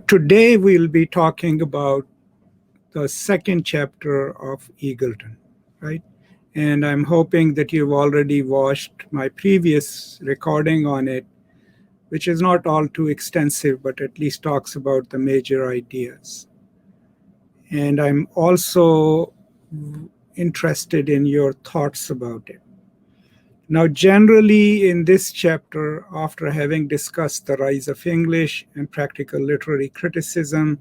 Today we'll be talking about the second chapter of Eagleton, right? And I'm hoping that you've already watched my previous recording on it, which is not all too extensive, but at least talks about the major ideas. And I'm also interested in your thoughts about it. Now, generally in this chapter, after having discussed the rise of English and practical literary criticism,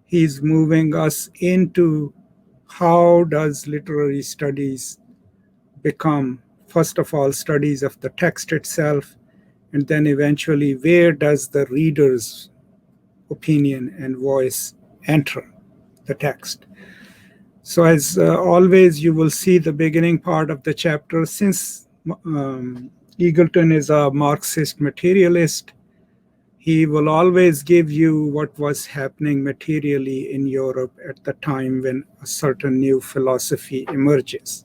he's moving us into how does literary studies become, first of all, studies of the text itself, and then eventually where does the reader's opinion and voice enter the text. So as always, you will see the beginning part of the chapter. Since Eagleton is a Marxist materialist, he will always give you what was happening materially in Europe at the time when a certain new philosophy emerges.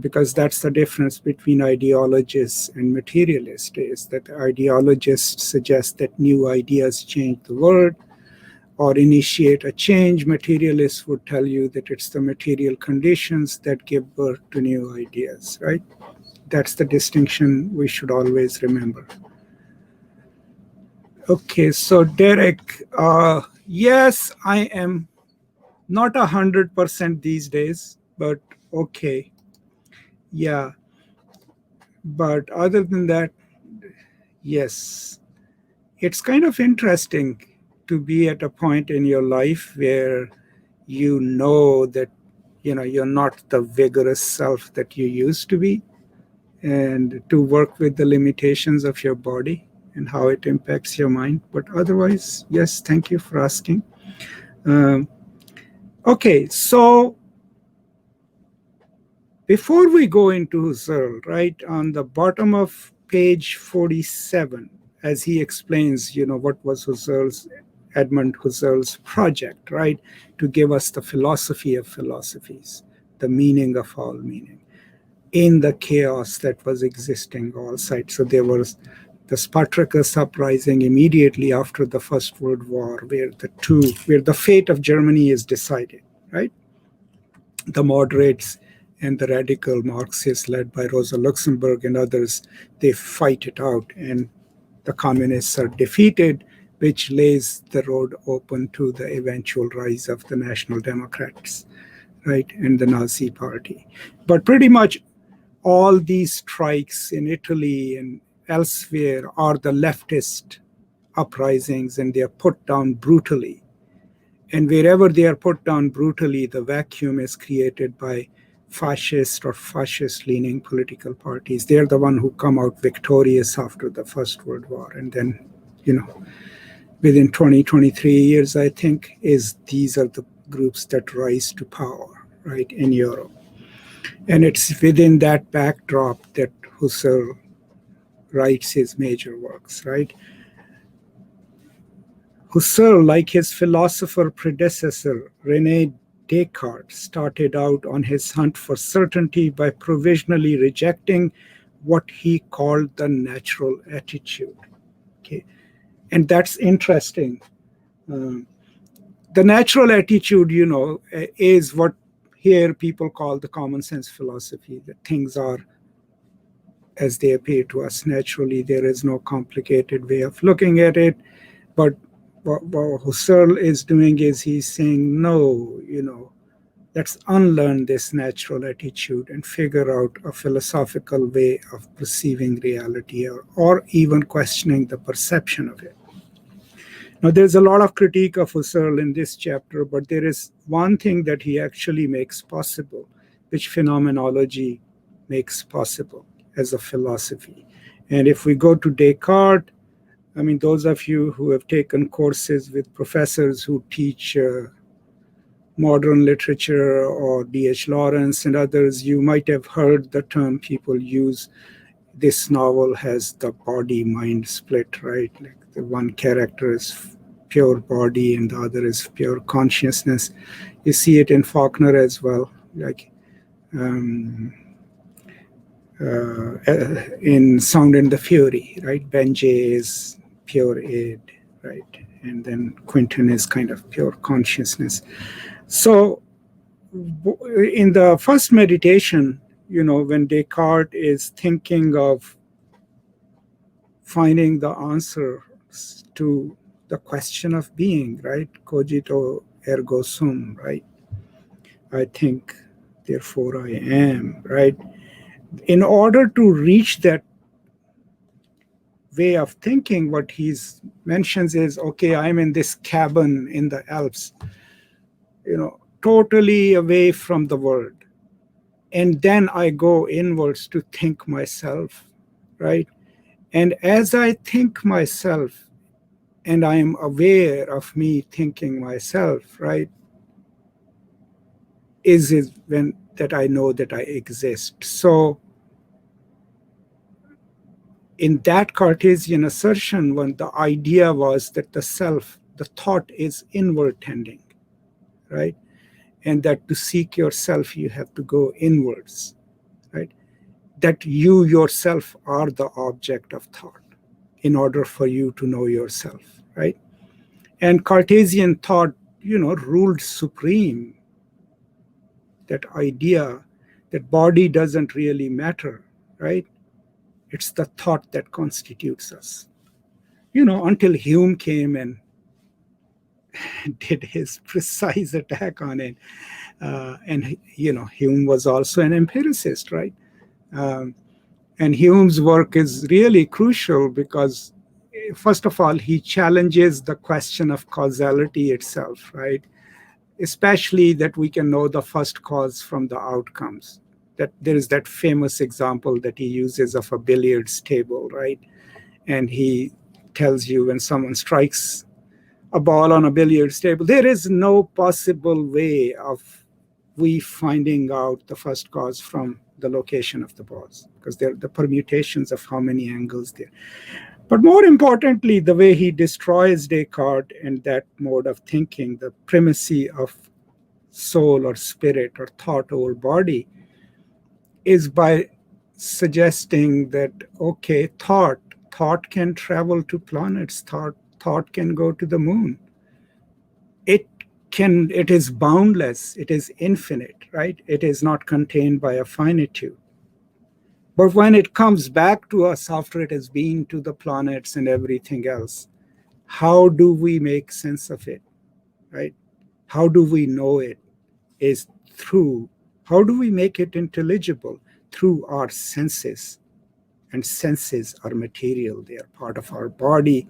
Because that's the difference between ideologists and materialists, is that ideologists suggest that new ideas change the world or initiate a change. Materialists would tell you that it's the material conditions that give birth to new ideas, right? That's the distinction we should always remember. Okay, so Derek, yes, I am not 100% these days, but okay. Yeah, but other than that, yes. It's kind of interesting to be at a point in your life where you know that, you're not the vigorous self that you used to be, and to work with the limitations of your body and how it impacts your mind. But otherwise, yes, thank you for asking. Okay, so before we go into Husserl, right, on the bottom of page 47, as he explains, what was Edmund Husserl's project, right, to give us the philosophy of philosophies, the meaning of all meaning, in the chaos that was existing all sides. So there was the Spartacus uprising immediately after the First World War, where the fate of Germany is decided, right? The moderates and the radical Marxists led by Rosa Luxemburg and others, they fight it out, and the communists are defeated, which lays the road open to the eventual rise of the National Democrats, right, and the Nazi Party. But pretty much all these strikes in Italy and elsewhere are the leftist uprisings, and they are put down brutally. And wherever they are put down brutally, the vacuum is created by fascist or fascist-leaning political parties. They're the ones who come out victorious after the First World War. And then, within 20, 23 years, I think, these are the groups that rise to power, right, in Europe. And it's within that backdrop that Husserl writes his major works, right? Husserl, like his philosopher predecessor, René Descartes, started out on his hunt for certainty by provisionally rejecting what he called the natural attitude. Okay, and that's interesting. The natural attitude, is what here people call the common sense philosophy, that things are as they appear to us naturally. There is no complicated way of looking at it. But what Husserl is doing is he's saying, no, let's unlearn this natural attitude and figure out a philosophical way of perceiving reality, or even questioning the perception of it. Now, there's a lot of critique of Husserl in this chapter, but there is one thing that he actually makes possible, which phenomenology makes possible as a philosophy. And if we go to Descartes, I mean, those of you who have taken courses with professors who teach modern literature or D.H. Lawrence and others, you might have heard the term people use. This novel has the body-mind split, right? Like the one character is pure body and the other is pure consciousness. You see it in Faulkner as well, like in Sound and the Fury, right? Benjay is pure id, right? and then Quinton is kind of pure consciousness. So in the first meditation, when Descartes is thinking of finding the answers to the question of being, right? Cogito ergo sum, right? I think, therefore I am, right? In order to reach that way of thinking, what he mentions is, okay, I'm in this cabin in the Alps, totally away from the world. And then I go inwards to think myself, right? And as I think myself, and I am aware of me thinking myself, right, is it when that I know that I exist. So in that Cartesian assertion, when the idea was that the self, the thought is inward tending, right? And that to seek yourself, you have to go inwards, right? That you yourself are the object of thought in order for you to know yourself, right? And Cartesian thought, ruled supreme. That idea that body doesn't really matter, right? It's the thought that constitutes us. Until Hume came and did his precise attack on it. And Hume was also an empiricist, right? And Hume's work is really crucial because, first of all, he challenges the question of causality itself, right? Especially that we can know the first cause from the outcomes. That there is that famous example that he uses of a billiards table, right? And he tells you when someone strikes a ball on a billiards table, there is no possible way of we finding out the first cause from the location of the balls, because they're the permutations of how many angles there. But more importantly, the way he destroys Descartes and that mode of thinking, the primacy of soul or spirit or thought over body, is by suggesting that, okay, thought can travel to planets, thought can go to the moon. It is boundless, it is infinite, right? It is not contained by a finitude. But when it comes back to us after it has been to the planets and everything else, how do we make sense of it, right? How do we know it? How do we make it intelligible? Through our senses. And senses are material, they are part of our body,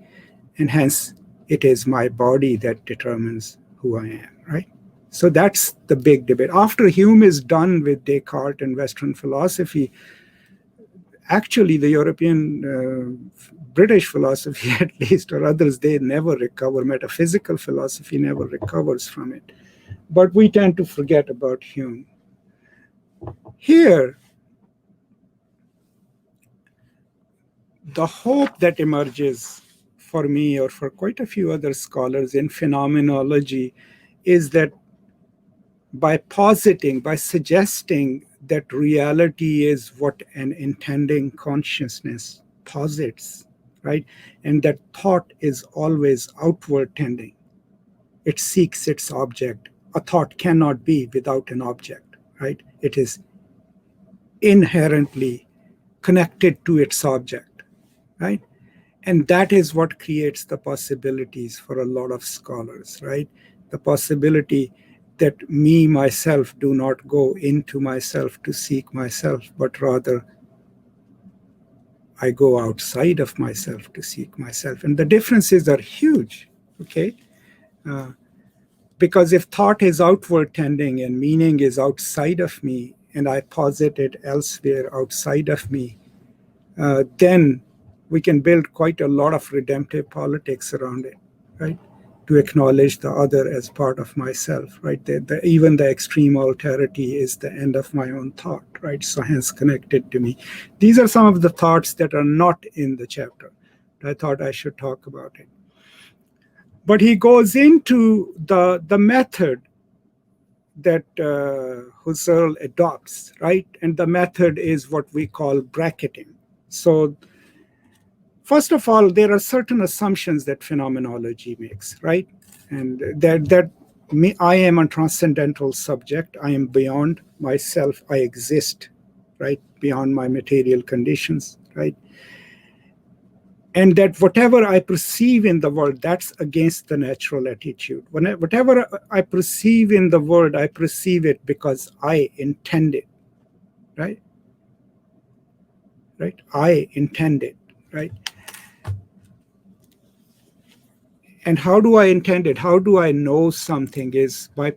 and hence it is my body that determines who I am, right? So that's the big debate. After Hume is done with Descartes and Western philosophy, actually the European, British philosophy at least, or others, they never recover. Metaphysical philosophy never recovers from it. But we tend to forget about Hume. Here, the hope that emerges for me or for quite a few other scholars in phenomenology is that by suggesting that reality is what an intending consciousness posits, right? And that thought is always outward tending. It seeks its object. A thought cannot be without an object, right? It is inherently connected to its object, right? And that is what creates the possibilities for a lot of scholars, right? The possibility that me, myself, do not go into myself to seek myself, but rather I go outside of myself to seek myself. And the differences are huge, okay? Because if thought is outward tending and meaning is outside of me, and I posit it elsewhere outside of me, then we can build quite a lot of redemptive politics around it, right? To acknowledge the other as part of myself, right? Even the extreme alterity is the end of my own thought, right? So hence connected to me. These are some of the thoughts that are not in the chapter. I thought I should talk about it. But he goes into the method that Husserl adopts, right? And the method is what we call bracketing. So First of all, there are certain assumptions that phenomenology makes, right? And I am a transcendental subject. I am beyond myself. I exist, right? Beyond my material conditions, right? And that whatever I perceive in the world, that's against the natural attitude. Whatever I perceive in the world, I perceive it because I intend it, right? Right? I intend it, right? And how do I intend it? How do I know something is by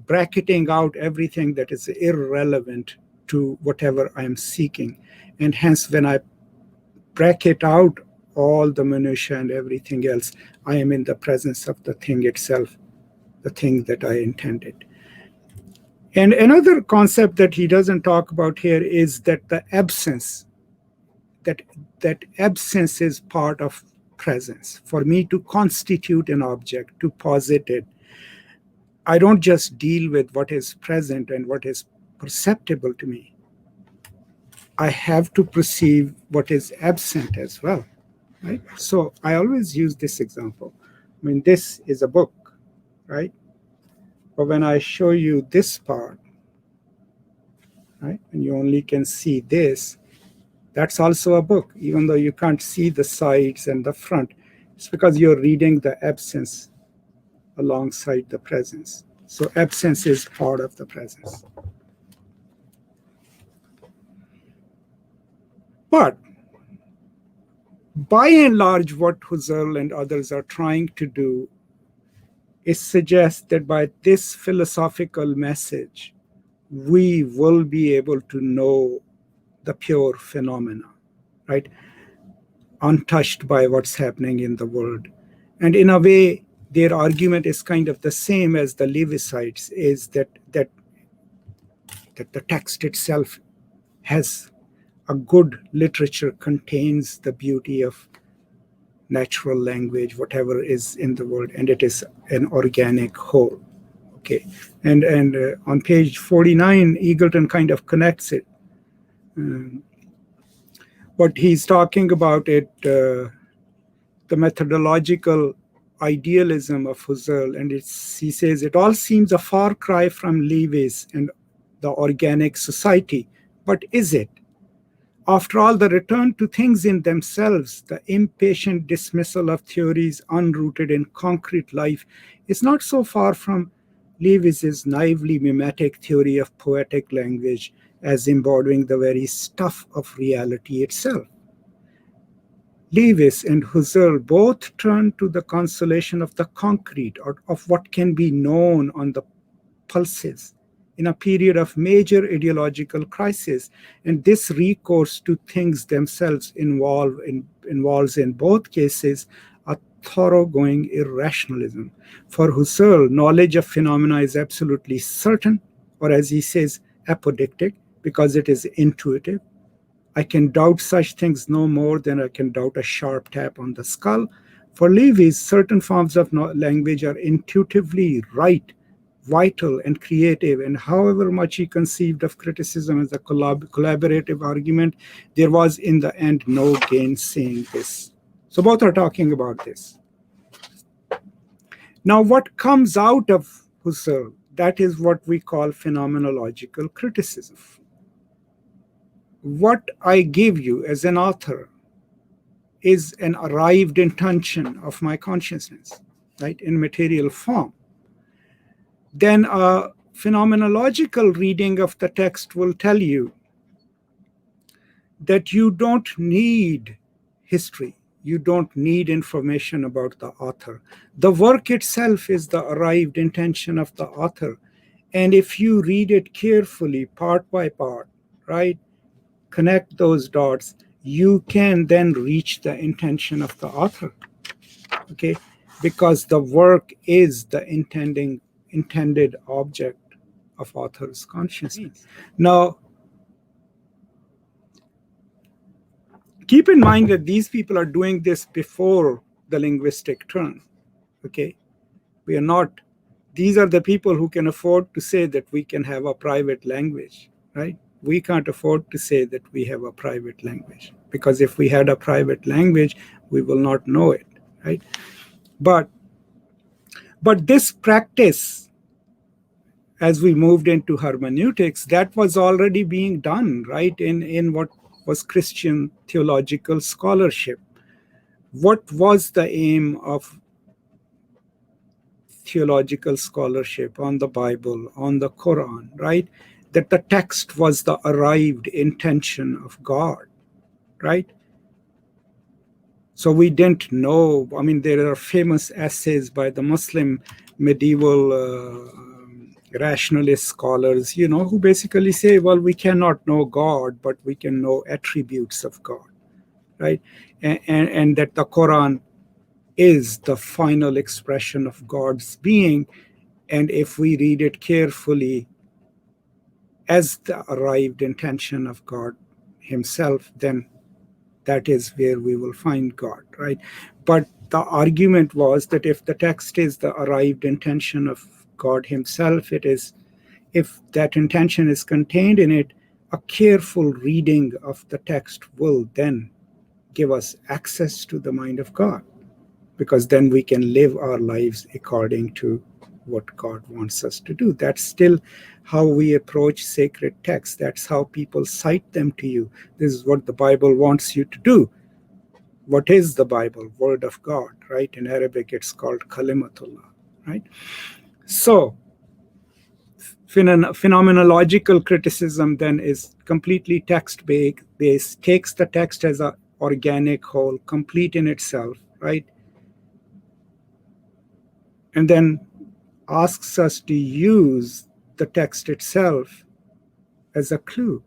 bracketing out everything that is irrelevant to whatever I'm seeking. And hence, when I bracket out all the minutiae and everything else, I am in the presence of the thing itself, the thing that I intended. And another concept that he doesn't talk about here is that the absence, that absence is part of presence. For me to constitute an object, to posit it, I don't just deal with what is present and what is perceptible to me. I have to perceive what is absent as well, right? So I always use this example. I mean, this is a book, right? But when I show you this part, right, and you only can see this, that's also a book, even though you can't see the sides and the front. It's because you're reading the absence alongside the presence. So absence is part of the presence. But by and large, what Husserl and others are trying to do is suggest that by this philosophical message, we will be able to know the pure phenomena, right? Untouched by what's happening in the world. And in a way, their argument is kind of the same as the Levicites, is that the text itself has a good literature, contains the beauty of natural language, whatever is in the world, and it is an organic whole. Okay, and on page 49, Eagleton kind of connects it. But he's talking about it, the methodological idealism of Husserl, and he says it all seems a far cry from Lewis and the organic society, but is it? After all, the return to things in themselves, the impatient dismissal of theories unrooted in concrete life, is not so far from Lewis's naively mimetic theory of poetic language as embodying the very stuff of reality itself. Lewis and Husserl both turn to the consolation of the concrete, or of what can be known on the pulses, in a period of major ideological crisis, and this recourse to things themselves involves in both cases a thoroughgoing irrationalism. For Husserl, knowledge of phenomena is absolutely certain, or as he says, apodictic, because it is intuitive. I can doubt such things no more than I can doubt a sharp tap on the skull. For Lewis, certain forms of language are intuitively right, vital, and creative, and however much he conceived of criticism as a collaborative argument, there was in the end no gainsaying this. So both are talking about this. Now, what comes out of Husserl, that is what we call phenomenological criticism. What I give you as an author is an arrived intention of my consciousness, right, in material form. Then a phenomenological reading of the text will tell you that you don't need history. You don't need information about the author. The work itself is the arrived intention of the author. And if you read it carefully, part by part, right, connect those dots, you can then reach the intention of the author, okay? Because the work is the intended object of author's consciousness. Now, keep in mind that these people are doing this before the linguistic turn, okay? We are not, these are the people who can afford to say that we can have a private language, right? We can't afford to say that we have a private language, because if we had a private language, we will not know it, right? But this practice, as we moved into hermeneutics, that was already being done, right, in what was Christian theological scholarship. What was the aim of theological scholarship on the Bible, on the Quran, right? That the text was the arrived intention of God, right? So we didn't know. I mean, there are famous essays by the Muslim medieval rationalist scholars, who basically say, well, we cannot know God, but we can know attributes of God, right? And that the Quran is the final expression of God's being. And if we read it carefully as the arrived intention of God himself, then that is where we will find God, right? But the argument was that if the text is the arrived intention of God himself, if that intention is contained in it, a careful reading of the text will then give us access to the mind of God, because then we can live our lives according to what God wants us to do. That's still how we approach sacred texts. That's how people cite them to you. This is what the Bible wants you to do. What is the Bible? Word of God, right? In Arabic, it's called Kalimatullah, right? So phenomenological criticism then is completely text-based, takes the text as an organic whole, complete in itself, right? And then asks us to use the text itself as a clue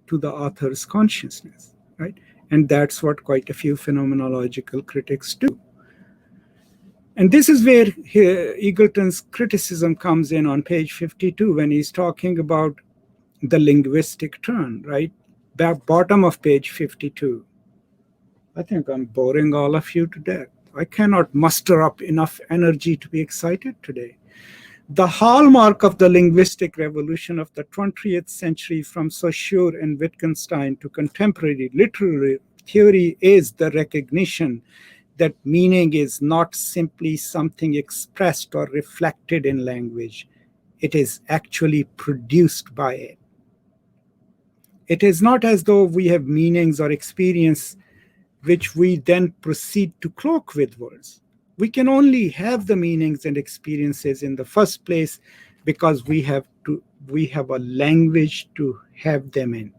to the author's consciousness, right? And that's what quite a few phenomenological critics do. And this is where Eagleton's criticism comes in on page 52 when he's talking about the linguistic turn, right? Bottom of page 52. I think I'm boring all of you to death. I cannot muster up enough energy to be excited today. The hallmark of the linguistic revolution of the 20th century, from Saussure and Wittgenstein to contemporary literary theory, is the recognition that meaning is not simply something expressed or reflected in language. It is actually produced by it. It is not as though we have meanings or experience which we then proceed to cloak with words. We can only have the meanings and experiences in the first place because we have a language to have them in.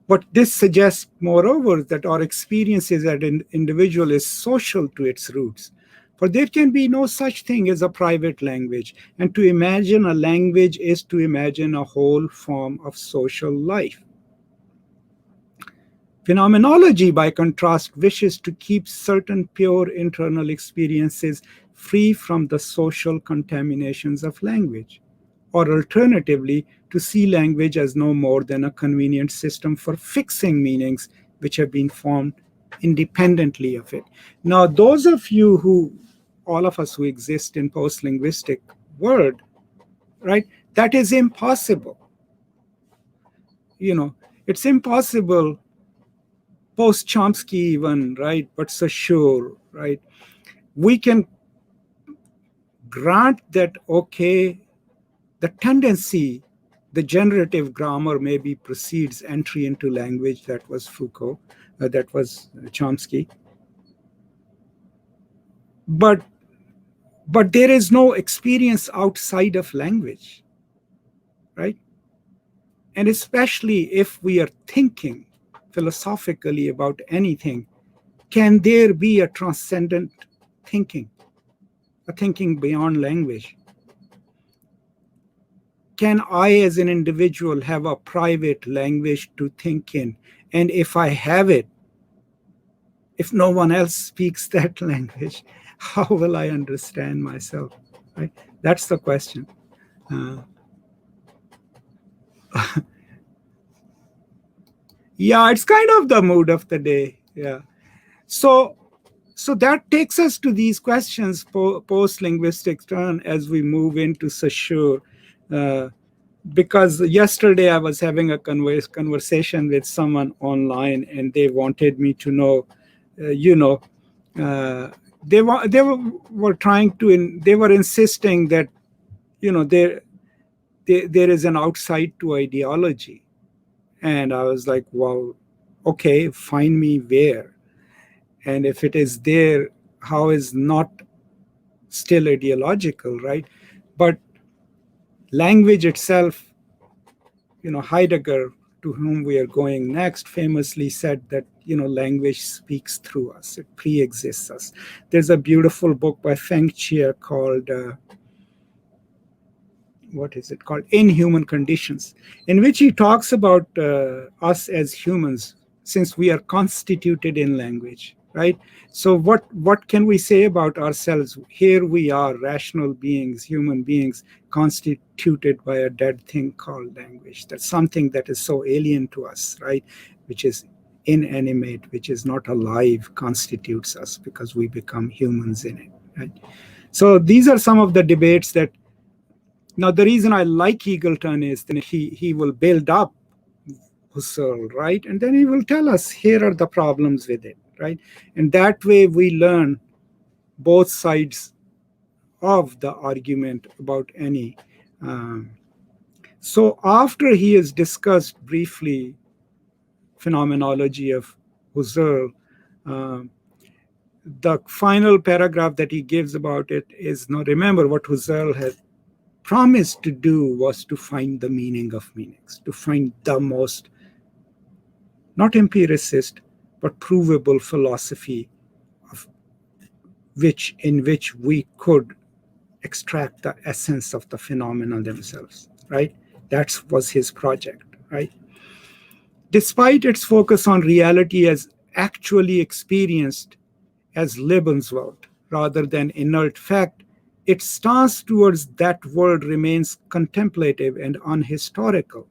But this suggests, moreover, that our experiences as an individual is social to its roots. For there can be no such thing as a private language, and to imagine a language is to imagine a whole form of social life. Phenomenology, by contrast, wishes to keep certain pure internal experiences free from the social contaminations of language, or alternatively, to see language as no more than a convenient system for fixing meanings which have been formed independently of it. Now, those of you all of us who exist in post-linguistic world, right, that is impossible. It's impossible post-Chomsky even, right, but Saussure, right? We can grant that, okay, the tendency, the generative grammar maybe precedes entry into language. That was Foucault, that was Chomsky. But there is no experience outside of language, right? And especially if we are thinking philosophically about anything, can there be a transcendent thinking, a thinking beyond language? Can I, as an individual, have a private language to think in? And if I have it, if no one else speaks that language, how will I understand myself? Right? That's the question. Yeah, it's kind of the mood of the day. Yeah. So that takes us to these questions post-linguistic turn as we move into Saussure. because yesterday I was having a conversation with someone online, and they wanted me to know, uh, they were trying to, they were insisting that, there is an outside to ideology. And I was like, well, okay, find me where. And if it is there, how is not still ideological, right? But language itself, Heidegger, to whom we are going next, famously said that, language speaks through us, it pre-exists us. There's a beautiful book by Feng Chia called, what is it called? Inhuman Conditions, in which he talks about us as humans, since we are constituted in language, right? So what can we say about ourselves? Here we are, rational beings, human beings, constituted by a dead thing called language. That's something that is so alien to us, right? Which is inanimate, which is not alive, constitutes us because we become humans in it, right? So these are some of the debates that. Now, the reason I like Eagleton is that he will build up Husserl, right? And then he will tell us, here are the problems with it, right? And that way we learn both sides of the argument about any. So after he has discussed briefly phenomenology of Husserl, the final paragraph that he gives about it is, now remember what Husserl had promised to do was to find the meaning of meanings, to find the most, not empiricist, but provable philosophy in which we could extract the essence of the phenomena themselves, right? That was his project, right? Despite its focus on reality as actually experienced as Lebenswelt rather than inert fact, its stance towards that world remains contemplative and unhistorical.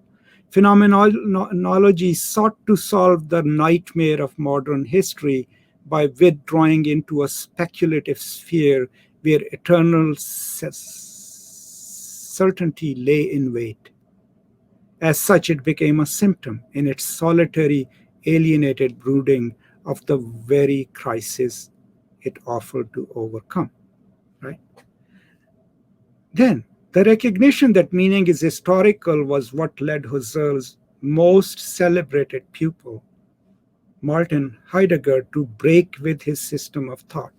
Phenomenology sought to solve the nightmare of modern history by withdrawing into a speculative sphere where eternal certainty lay in wait. As such, it became a symptom in its solitary, alienated brooding of the very crisis it offered to overcome, right? Then, the recognition that meaning is historical was what led Husserl's most celebrated pupil, Martin Heidegger, to break with his system of thought.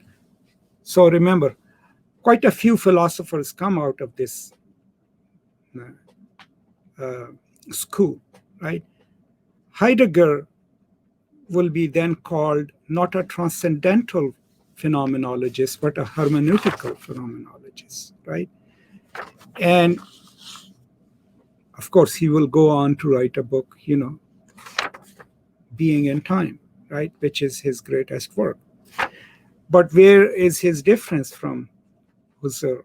So remember, quite a few philosophers come out of this school, right? Heidegger will be then called not a transcendental phenomenologist, but a hermeneutical phenomenologist, right? And of course, he will go on to write a book, Being in Time, right, which is his greatest work. But where is his difference from Husserl?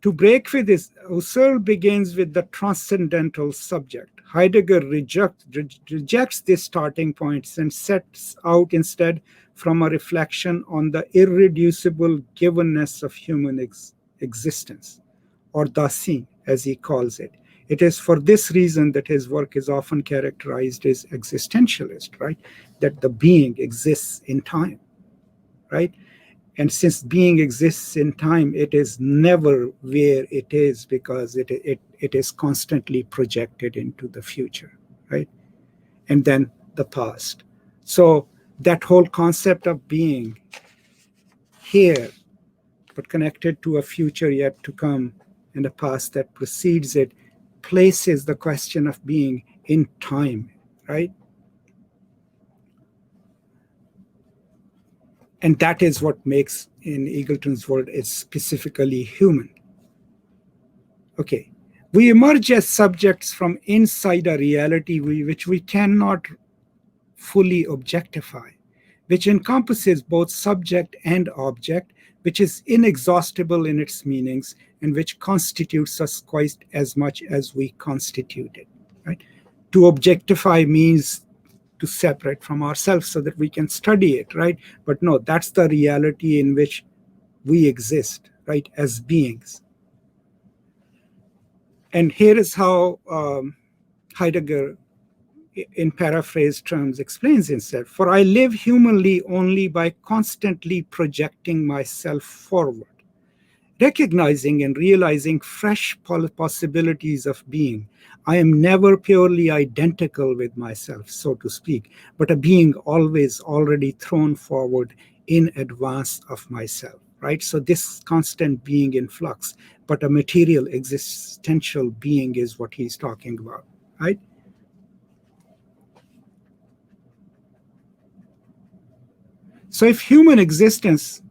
To break with this, Husserl begins with the transcendental subject. Heidegger rejects this starting point and sets out instead from a reflection on the irreducible givenness of human existence, or Dasein, as he calls it. It is for this reason that his work is often characterized as existentialist, right? That the being exists in time, right? And since being exists in time, it is never where it is because it is constantly projected into the future, right? And then the past. So that whole concept of being here, but connected to a future yet to come and a past that precedes it, places the question of being in time, right? And that is what makes, in Eagleton's world, it specifically human. Okay, we emerge as subjects from inside a reality which we cannot fully objectify, which encompasses both subject and object, which is inexhaustible in its meanings, and which constitutes us quite as much as we constitute it, right? To objectify means to separate from ourselves so that we can study it, right? But no, that's the reality in which we exist, right, as beings. And here is how Heidegger, in paraphrased terms, explains himself. For I live humanly only by constantly projecting myself forward, recognizing and realizing fresh possibilities of being. I am never purely identical with myself, so to speak, but a being always already thrown forward in advance of myself, right? So this constant being in flux, but a material existential being is what he's talking about, right? So if human existence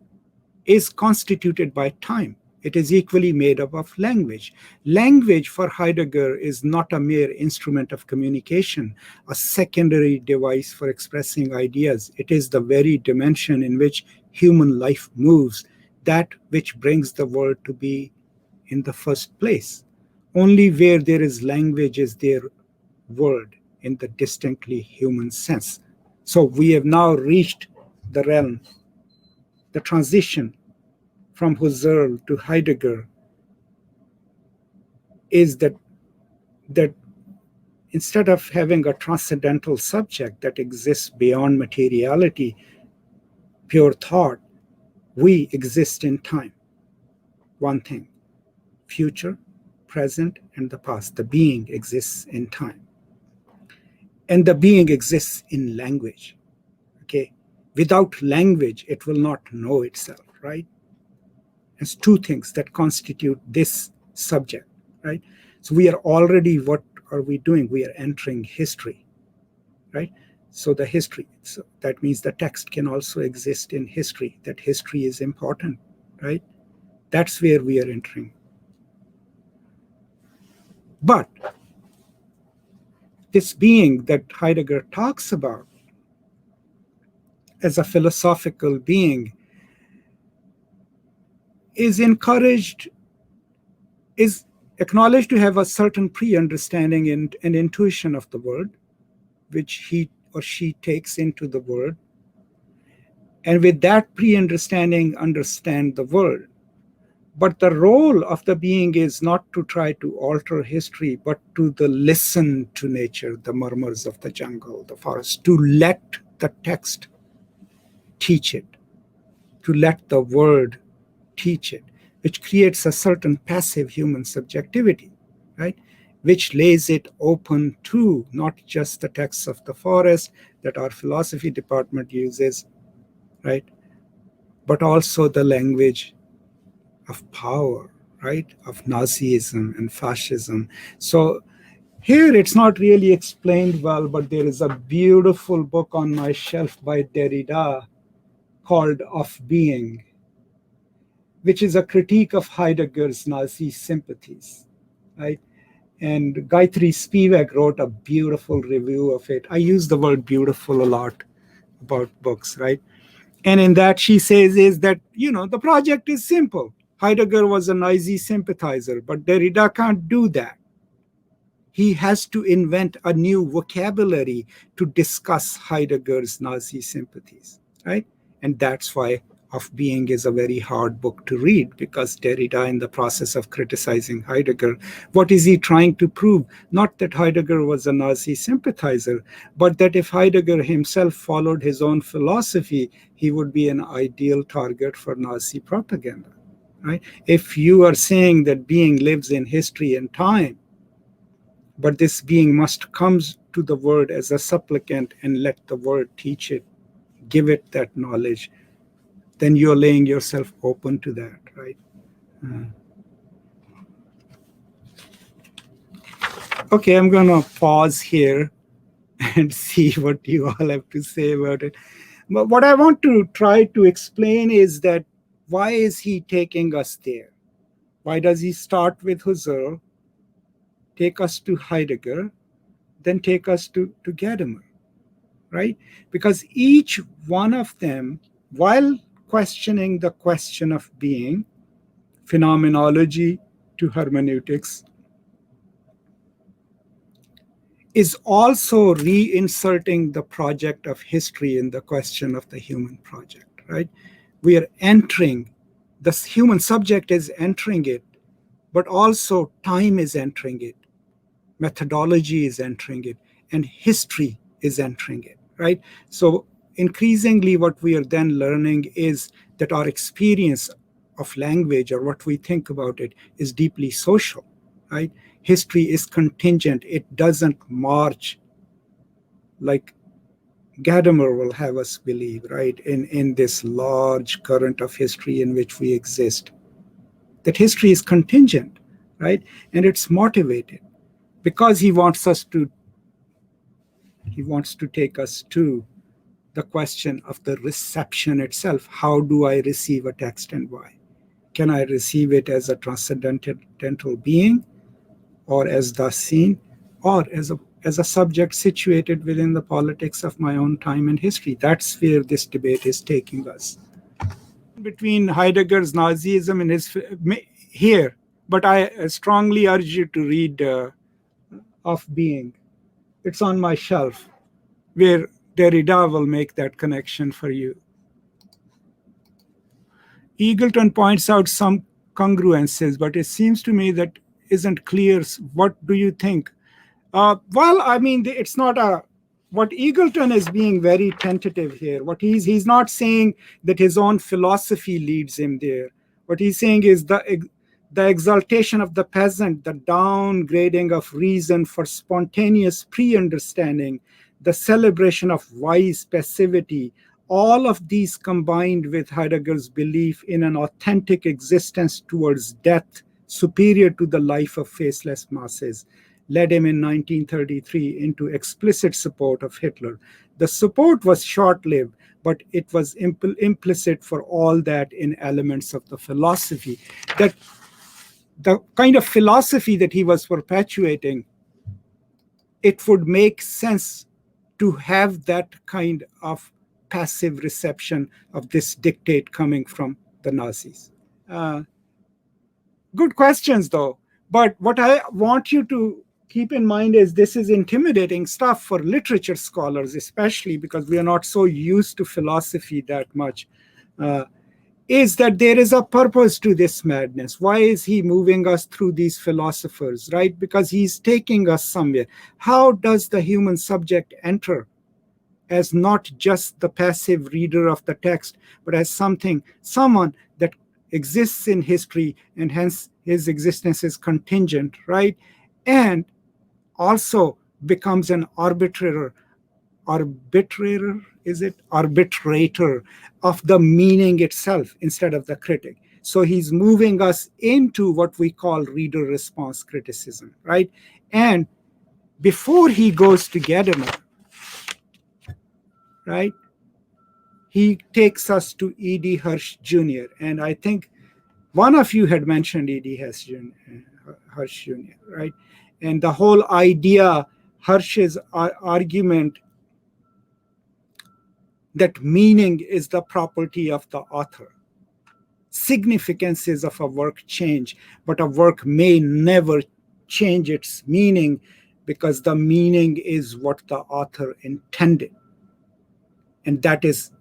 is constituted by time, it is equally made up of language. Language for Heidegger is not a mere instrument of communication, a secondary device for expressing ideas. It is the very dimension in which human life moves, that which brings the world to be in the first place. Only where there is language is there world in the distinctly human sense. So we have now reached the realm, the transition from Husserl to Heidegger is that instead of having a transcendental subject that exists beyond materiality, pure thought, we exist in time. One thing, future, present, and the past. The being exists in time. And the being exists in language. Okay? Without language, it will not know itself, right? It's two things that constitute this subject, right? So we are already, what are we doing? We are entering history, right? So the history, so that means the text can also exist in history, that history is important, right? That's where we are entering. But this being that Heidegger talks about as a philosophical being is encouraged, is acknowledged to have a certain pre-understanding and intuition of the world, which he or she takes into the world. And with that pre-understanding, understand the world. But the role of the being is not to try to alter history, but to listen to nature, the murmurs of the jungle, the forest, to let the text teach it, to let the word teach it, which creates a certain passive human subjectivity, right? Which lays it open to not just the texts of the forest that our philosophy department uses, right? But also the language of power, right? Of Nazism and fascism. So here it's not really explained well, but there is a beautiful book on my shelf by Derrida called Of Being, which is a critique of Heidegger's Nazi sympathies, right? And Gayatri Spivak wrote a beautiful review of it. I use the word beautiful a lot about books, right? And in that she says is that, the project is simple. Heidegger was a Nazi sympathizer, but Derrida can't do that. He has to invent a new vocabulary to discuss Heidegger's Nazi sympathies, right? And that's why Of Being is a very hard book to read, because Derrida, in the process of criticizing Heidegger, what is he trying to prove? Not that Heidegger was a Nazi sympathizer, but that if Heidegger himself followed his own philosophy, he would be an ideal target for Nazi propaganda, right? If you are saying that being lives in history and time, but this being must come to the word as a supplicant and let the word teach it, give it that knowledge, then you're laying yourself open to that, right? Okay, I'm going to pause here and see what you all have to say about it. But what I want to try to explain is that why is he taking us there? Why does he start with Husserl, take us to Heidegger, then take us to Gadamer, right? Because each one of them, while questioning the question of being, phenomenology to hermeneutics, is also reinserting the project of history in the question of the human project, right? We are entering, the human subject is entering it but also time is entering it, methodology is entering it, and history is entering it, right? So increasingly what we are then learning is that our experience of language, or what we think about it, is deeply social, right? History is contingent. It doesn't march like Gadamer will have us believe, right, in this large current of history in which we exist. That history is contingent, right? And it's motivated because he wants to take us to the question of the reception itself. How do I receive a text and why? Can I receive it as a transcendental being, or as the seen, or as a subject situated within the politics of my own time and history? That's where this debate is taking us. Between Heidegger's Nazism and his here, but I strongly urge you to read Of Being. It's on my shelf, where Derrida will make that connection for you. Eagleton points out some congruences, but it seems to me that isn't clear. What do you think? Well, I mean, it's not a. What Eagleton is being very tentative here. What he's not saying that his own philosophy leads him there. What he's saying is the exaltation of the peasant, the downgrading of reason for spontaneous pre-understanding, the celebration of wise passivity, all of these combined with Heidegger's belief in an authentic existence towards death superior to the life of faceless masses, led him in 1933 into explicit support of Hitler. The support was short-lived, but it was implicit for all that in elements of the philosophy. That the kind of philosophy that he was perpetuating, it would make sense to have that kind of passive reception of this dictate coming from the Nazis. Good questions, though. But what I want you to keep in mind is this is intimidating stuff for literature scholars, especially because we are not so used to philosophy that much. Is that there is a purpose to this madness. Why is he moving us through these philosophers, right? Because he's taking us somewhere. How does the human subject enter as not just the passive reader of the text, but as someone that exists in history, and hence his existence is contingent, right? And also becomes an arbitrator, is it? Arbitrator of the meaning itself instead of the critic. So he's moving us into what we call reader response criticism, right? And before he goes to Gadamer, right, he takes us to E.D. Hirsch Jr. And I think one of you had mentioned E.D. Hirsch Jr., right? And the whole idea, Hirsch's argument that meaning is the property of the author. Significances of a work change, but a work may never change its meaning because the meaning is what the author intended. And that is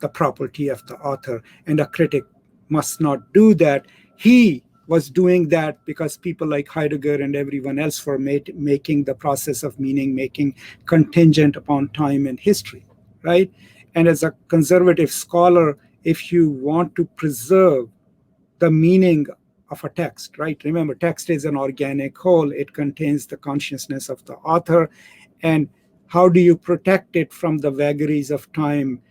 the property of the author. And a critic must not do that. He was doing that because people like Heidegger and everyone else were making the process of meaning making contingent upon time and history, right? And as a conservative scholar, if you want to preserve the meaning of a text, right? Remember, text is an organic whole. It contains the consciousness of the author. And how do you protect it from the vagaries of time?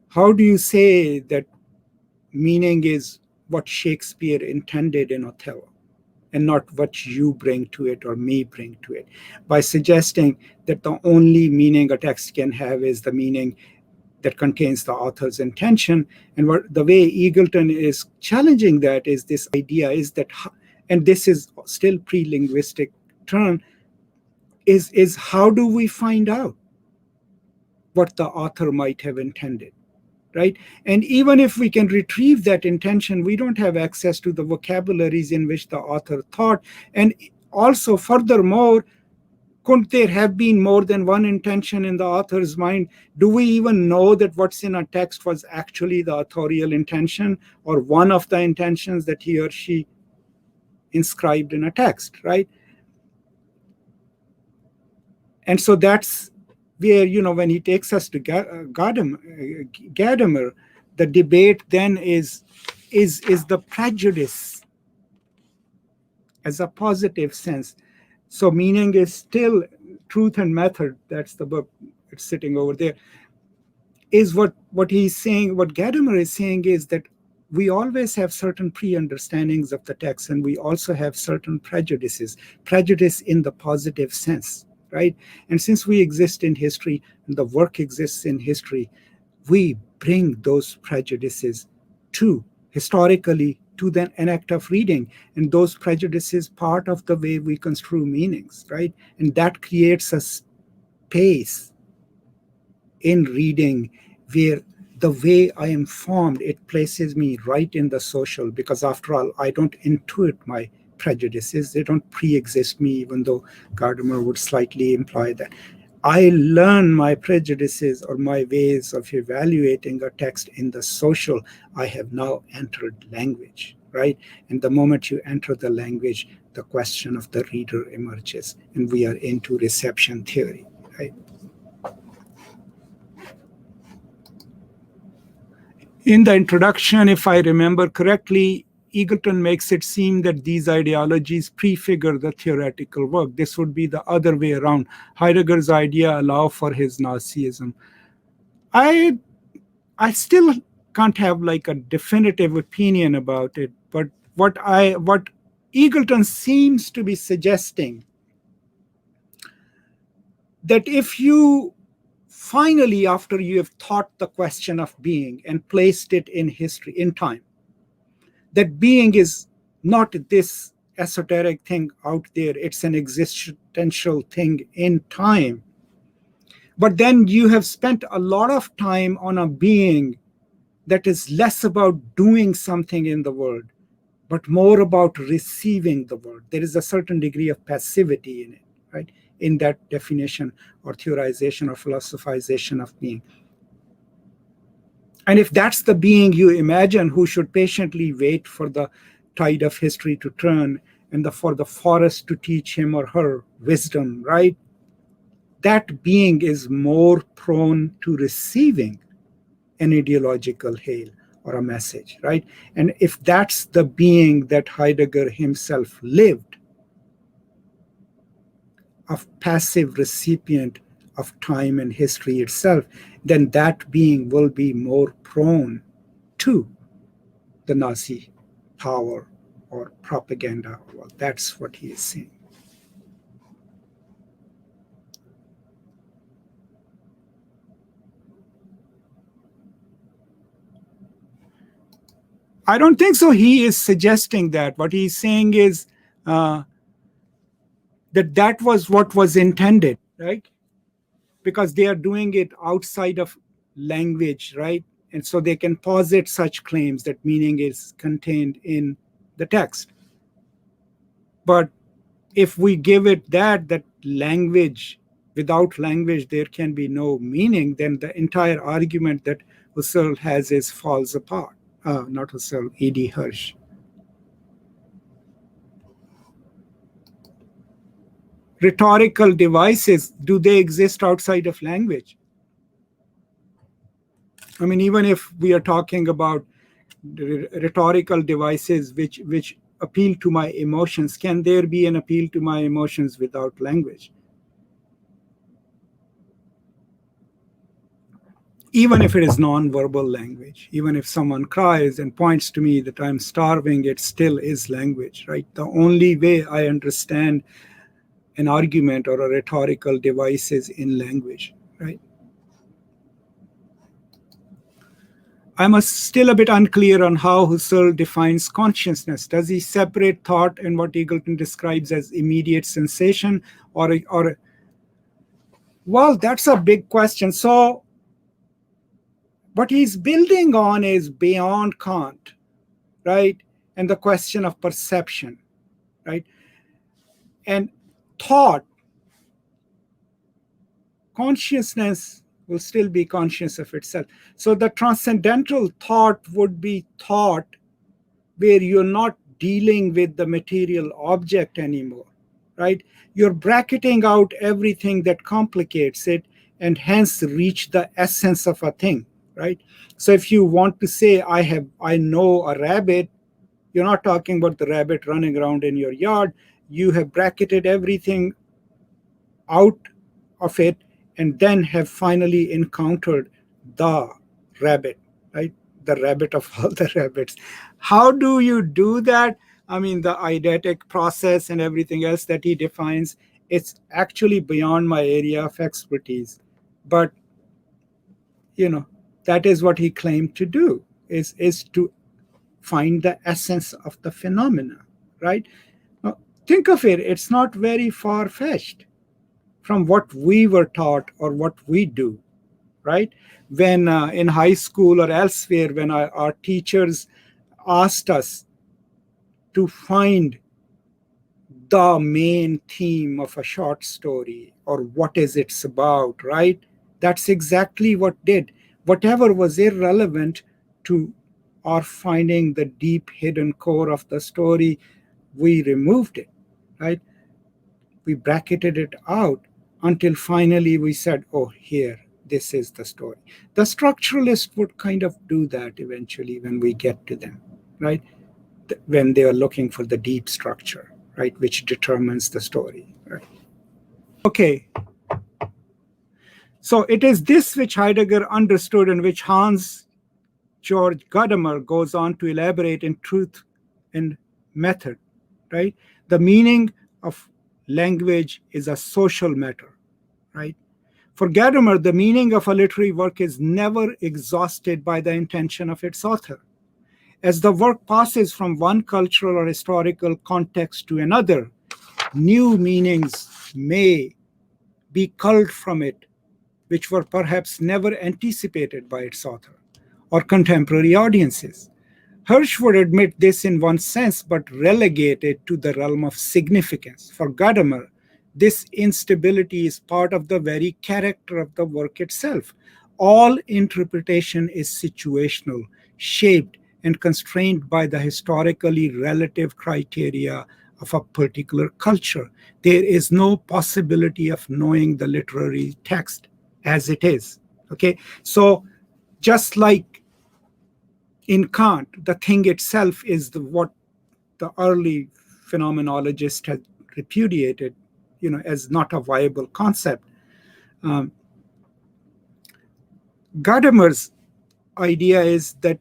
How do you say that meaning is what Shakespeare intended in Othello and not what you bring to it or me bring to it? By suggesting that the only meaning a text can have is the meaning that contains the author's intention. And the way Eagleton is challenging that is this idea is that, and this is still pre-linguistic term, is how do we find out what the author might have intended, right? And even if we can retrieve that intention, we don't have access to the vocabularies in which the author thought. And also, furthermore, couldn't there have been more than one intention in the author's mind? Do we even know that what's in a text was actually the authorial intention or one of the intentions that he or she inscribed in a text, right? And so that's where, when he takes us to Gadamer, the debate then is the prejudice as a positive sense. So meaning is still Truth and Method, that's the book, it's sitting over there, is what he's saying, what Gadamer is saying is that we always have certain pre-understandings of the text, and we also have certain prejudice in the positive sense, right? And since we exist in history and the work exists in history, we bring those prejudices to, historically, to an act of reading. And those prejudices part of the way we construe meanings, right? And that creates a space in reading where the way I am formed, it places me right in the social, because after all, I don't intuit my prejudices. They don't pre-exist me, even though Gadamer would slightly imply that. I learn my prejudices or my ways of evaluating a text in the social. I have now entered language, right? And the moment you enter the language, the question of the reader emerges, and we are into reception theory, right? In the introduction, if I remember correctly, Eagleton makes it seem that these ideologies prefigure the theoretical work. This would be the other way around. Heidegger's idea allow for his Nazism. I still can't have like a definitive opinion about it, but what Eagleton seems to be suggesting, that if you finally, after you have thought the question of being and placed it in history, in time, that being is not this esoteric thing out there, it's an existential thing in time. But then you have spent a lot of time on a being that is less about doing something in the world, but more about receiving the world. There is a certain degree of passivity in it, right? In that definition or theorization or philosophization of being. And if that's the being you imagine, who should patiently wait for the tide of history to turn and for the forest to teach him or her wisdom, right? That being is more prone to receiving an ideological hail or a message, right? And if that's the being that Heidegger himself lived, a passive recipient of time and history itself, then that being will be more prone to the Nazi power or propaganda. Well, that's what he is saying. I don't think so. He is suggesting that. What he's saying is that was what was intended, right? Because they are doing it outside of language, right? And so they can posit such claims that meaning is contained in the text. But if we give it that language, without language there can be no meaning, then the entire argument that Husserl has falls apart. Not Husserl, E.D. Hirsch. Rhetorical devices, do they exist outside of language? I mean, even if we are talking about rhetorical devices which appeal to my emotions, can there be an appeal to my emotions without language? Even if it is non-verbal language, even if someone cries and points to me that I'm starving, it still is language, right? The only way I understand an argument or a rhetorical device is in language, right? I'm still a bit unclear on how Husserl defines consciousness. Does he separate thought and what Eagleton describes as immediate sensation, or well, that's a big question. So what he's building on is beyond Kant, right? And the question of perception, right? And thought, consciousness will still be conscious of itself. So the transcendental thought would be thought where you're not dealing with the material object anymore, right? You're bracketing out everything that complicates it and hence reach the essence of a thing, right? So if you want to say, I know a rabbit, you're not talking about the rabbit running around in your yard. You have bracketed everything out of it and then have finally encountered the rabbit, right? The rabbit of all the rabbits. How do you do that? I mean, the eidetic process and everything else that he defines, it's actually beyond my area of expertise. But, that is what he claimed to do, is to find the essence of the phenomena, right? Now, think of it, it's not very far-fetched from what we were taught or what we do, right? When in high school or elsewhere, when our teachers asked us to find the main theme of a short story or what is it's about, right? That's exactly what did. Whatever was irrelevant to our finding the deep hidden core of the story, we removed it, right? We bracketed it out until finally we said, oh, here, this is the story. The structuralist would kind of do that eventually when we get to them, right? When they are looking for the deep structure, right, which determines the story, right? Okay. So it is this which Heidegger understood and which Hans Georg Gadamer goes on to elaborate in Truth and Method, right? The meaning of language is a social matter, right? For Gadamer, the meaning of a literary work is never exhausted by the intention of its author. As the work passes from one cultural or historical context to another, new meanings may be culled from it, which were perhaps never anticipated by its author or contemporary audiences. Hirsch would admit this in one sense, but relegate it to the realm of significance. For Gadamer, this instability is part of the very character of the work itself. All interpretation is situational, shaped and constrained by the historically relative criteria of a particular culture. There is no possibility of knowing the literary text as it is. Okay, so just like in Kant, the thing itself is what the early phenomenologists had repudiated, as not a viable concept. Gadamer's idea is that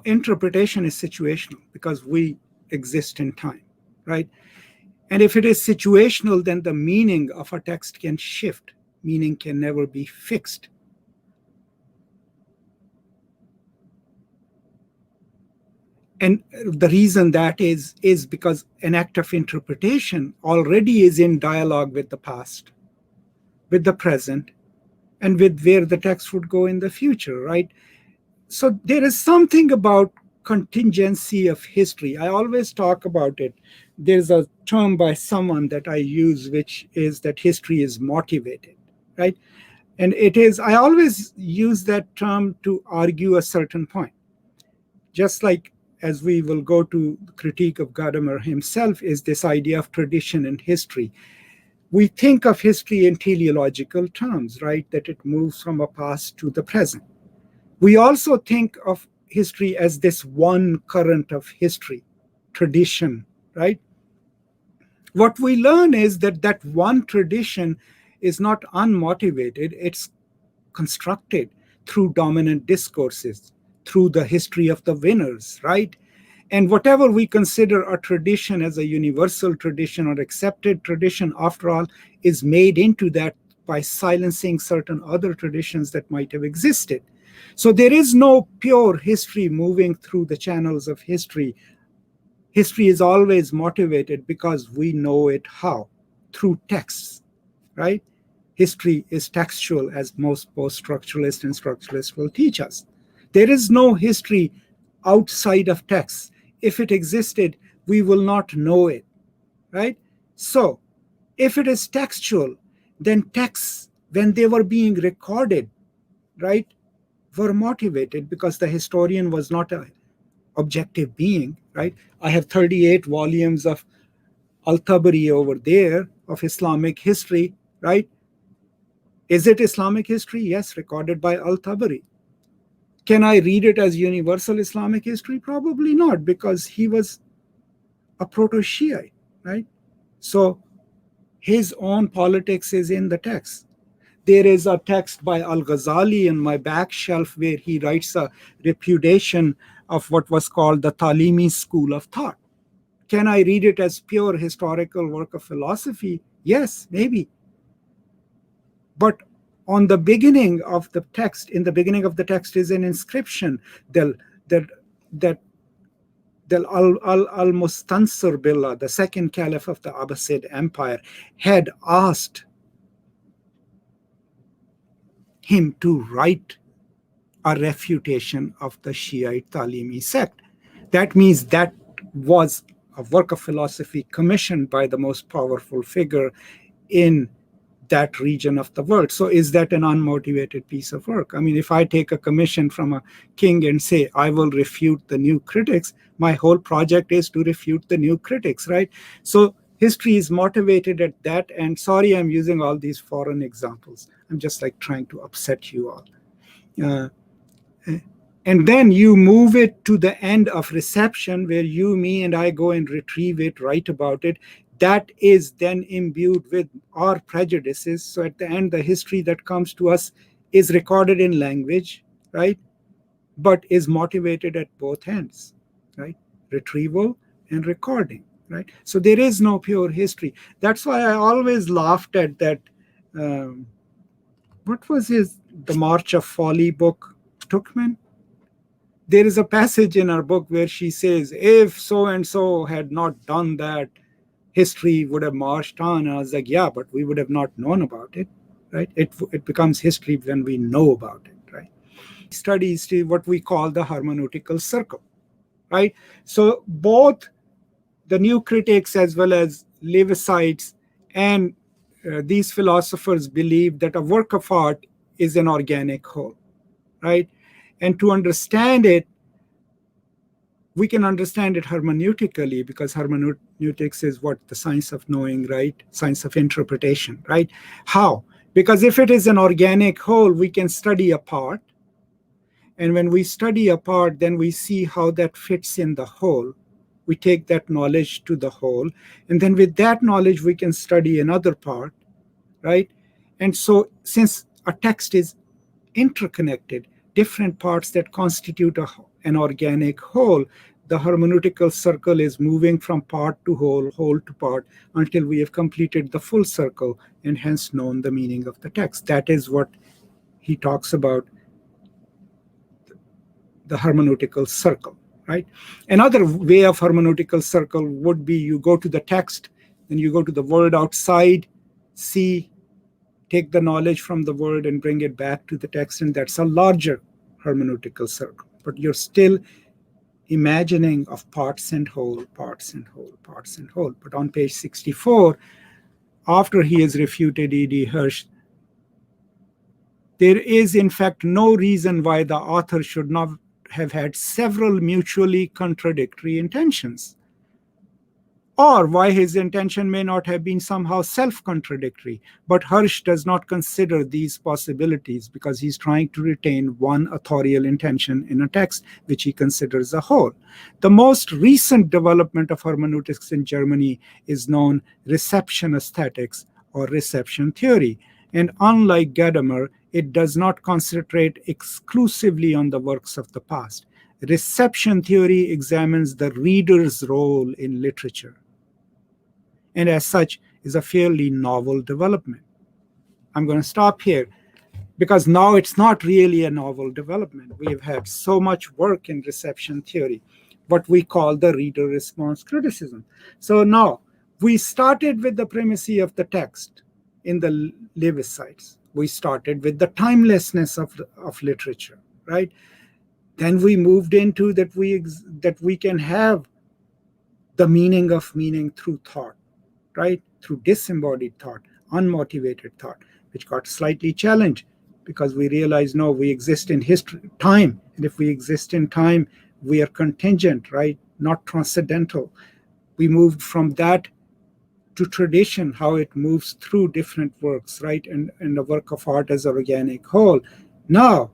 interpretation is situational because we exist in time, right? And if it is situational, then the meaning of a text can shift. Meaning can never be fixed. And the reason that is because an act of interpretation already is in dialogue with the past, with the present, and with where the text would go in the future, right? So there is something about contingency of history. I always talk about it. There's a term by someone that I use, which is that history is motivated, right? And it is, I always use that term to argue a certain point. Just like as we will go to the critique of Gadamer himself, is this idea of tradition and history. We think of history in teleological terms, right? That it moves from a past to the present. We also think of history as this one current of history, tradition, right? What we learn is that one tradition is not unmotivated, it's constructed through dominant discourses, through the history of the winners, right? And whatever we consider a tradition as a universal tradition or accepted tradition, after all, is made into that by silencing certain other traditions that might have existed. So there is no pure history moving through the channels of history. History is always motivated because we know it how? Through texts, right? History is textual, as most post-structuralists and structuralists will teach us. There is no history outside of texts. If it existed, we will not know it, right? So if it is textual, then texts, when they were being recorded, right, were motivated because the historian was not an objective being, right? I have 38 volumes of Al-Tabari over there of Islamic history, right? Is it Islamic history? Yes, recorded by Al-Tabari. Can I read it as universal Islamic history? Probably not, because he was a proto-Shiite, right? So his own politics is in the text. There is a text by Al-Ghazali in my back shelf where he writes a repudiation of what was called the Talimi school of thought. Can I read it as pure historical work of philosophy? Yes, maybe. But on the beginning of the text, in the beginning of the text is an inscription that Al-Mustansir Billah, the second caliph of the Abbasid Empire, had asked him to write a refutation of the Shiite Talimi sect. That means that was a work of philosophy commissioned by the most powerful figure in that region of the world. So is that an unmotivated piece of work? I mean, if I take a commission from a king and say, I will refute the new critics, my whole project is to refute the new critics, right? So history is motivated at that. And sorry, I'm using all these foreign examples. I'm just like trying to upset you all. And then you move it to the end of reception where you, me, and I go and retrieve it, write about it. That is then imbued with our prejudices. So at the end, the history that comes to us is recorded in language, right? But is motivated at both ends, right? Retrieval and recording, right? So there is no pure history. That's why I always laughed at that. What was the March of Folly book, Tuchman? There is a passage in our book where she says, if so-and-so had not done that, history would have marched on. And I was like, yeah, but we would have not known about it, right? It becomes history when we know about it, right? Studies to what we call the hermeneutical circle, right? So both the new critics as well as Levicites and these philosophers believe that a work of art is an organic whole, right? And to understand it, we can understand it hermeneutically, because hermeneutics is what? The science of knowing, right? Science of interpretation, right? How? Because if it is an organic whole, we can study a part. And when we study a part, then we see how that fits in the whole. We take that knowledge to the whole. And then with that knowledge, we can study another part, right? And so since a text is interconnected, different parts that constitute an organic whole, the hermeneutical circle is moving from part to whole, whole to part, until we have completed the full circle and hence known the meaning of the text. That is what he talks about, the hermeneutical circle, right? Another way of hermeneutical circle would be you go to the text, then you go to the world outside, see, take the knowledge from the world and bring it back to the text, and that's a larger hermeneutical circle. But you're still imagining of parts and whole, parts and whole, parts and whole. But on page 64, after he has refuted E.D. Hirsch, there is in fact no reason why the author should not have had several mutually contradictory intentions, or why his intention may not have been somehow self-contradictory. But Hirsch does not consider these possibilities because he's trying to retain one authorial intention in a text, which he considers a whole. The most recent development of hermeneutics in Germany is known reception aesthetics or reception theory. And unlike Gadamer, it does not concentrate exclusively on the works of the past. Reception theory examines the reader's role in literature, and as such is a fairly novel development. I'm going to stop here because now it's not really a novel development. We have had so much work in reception theory, what we call the reader response criticism. So now we started with the primacy of the text in the Levicites. We started with the timelessness of literature, right? Then we moved into that we can have the meaning of meaning through thought, right? Through disembodied thought, unmotivated thought, which got slightly challenged because we realize, no, we exist in time. And if we exist in time, we are contingent, right? Not transcendental. We moved from that to tradition, how it moves through different works, right? And the work of art as an organic whole. Now,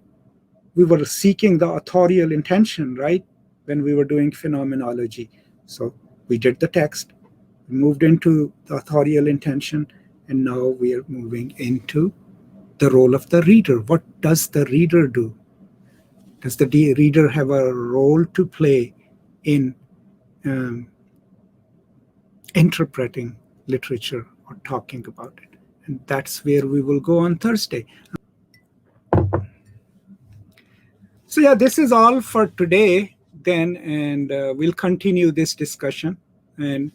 we were seeking the authorial intention, right? When we were doing phenomenology. So we did the text, we moved into the authorial intention, and now we are moving into the role of the reader. What does the reader do? Does the reader have a role to play in interpreting literature or talking about it? And that's where we will go on Thursday. So yeah, this is all for today then, and we'll continue this discussion. And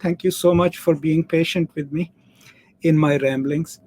thank you so much for being patient with me in my ramblings.